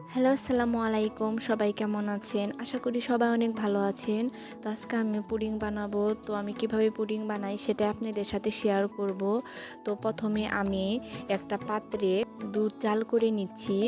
Hello, আসসালামু আলাইকুম। সবাই কেমন আছেন? আশা করি সবাই অনেক ভালো আছেন। তো আজকে আমি পুডিং বানাবো। তো আমি কিভাবে পুডিং বানাই সেটা আপনাদের সাথে শেয়ার করব। তো প্রথমে আমি একটা পাত্রে দুধ জাল করে নিচ্ছি।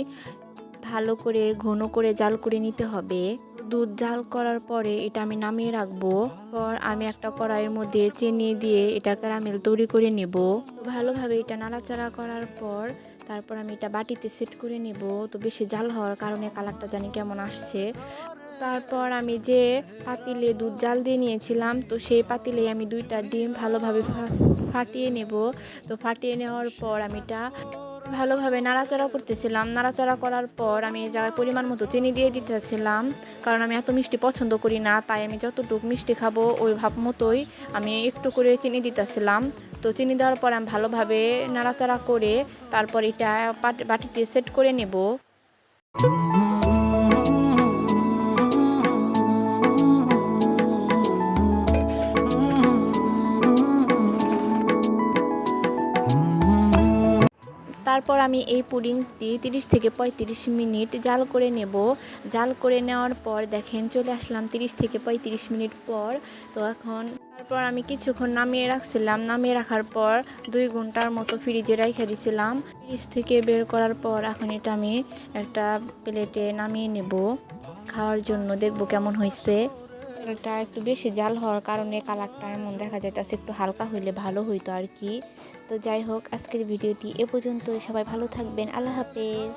ভালো করে ঘন করে জাল করে নিতে হবে। দুধ জাল করার পরে এটা আমি নামিয়ে রাখবো। পর আমি একটা কড়াইয়ের মধ্যে চিনি দিয়ে এটা ক্যারামেল তৈরি করে নেব। তো ভালোভাবে এটা নাড়াচাড়া করার পর তারপর আমি এটা বাটিতে সেট করে নেব। তো বেশি জাল হওয়ার কারণে কালারটা জানি কেমন আসছে। তারপর আমি যে পাতিলে দুধ জাল দিয়ে নিয়েছিলাম, তো সেই পাতিলে আমি ২টা ডিম ভালোভাবে ফাটিয়ে নেব। তো ফাটিয়ে নেওয়ার পর আমি এটা ভালোভাবে নাড়াচাড়া করতেছিলাম। নাড়াচাড়া করার পর আমি এই জায়গায় পরিমাণ মতো চিনি দিয়ে দিতেছিলাম। কারণ আমি এত মিষ্টি পছন্দ করি না। তাই আমি যতটুকু মিষ্টি খাবো ওই ভাব মতোই আমি একটু করে চিনি দিতেছিলাম। তো চিনি দেওয়ার পর আমি ভালোভাবে নাড়াচাড়া করে তারপর এটা বাটিতে সেট করে নেব। তারপর আমি এই পুডিংটি ৩০ থেকে ৩৫ মিনিট জাল করে নেব। জাল করে নেওয়ার পর দেখেন চলে আসলাম ৩০ থেকে ৩৫ মিনিট পর। তো এখন তারপর আমি কিছুক্ষণ নামিয়ে রাখছিলাম। নামিয়ে রাখার পর ২ ঘন্টার মতো ফ্রিজে রাইখা দিছিলাম। ফ্রিজ থেকে বের করার পর এখন এটা আমি একটা প্লেটে নামিয়ে নেব। খাওয়ার জন্য দেখব কেমন হইছে। এটা একটু বেশি জাল হওয়ার কারণে কালারটা এমন দেখা যাইতেছে, একটু হালকা হইলে ভালো হইতো আর কি। তো যাই হোক, আজকের ভিডিওটি এ পর্যন্তই। সবাই ভালো থাকবেন। আল্লাহ হাফেজ।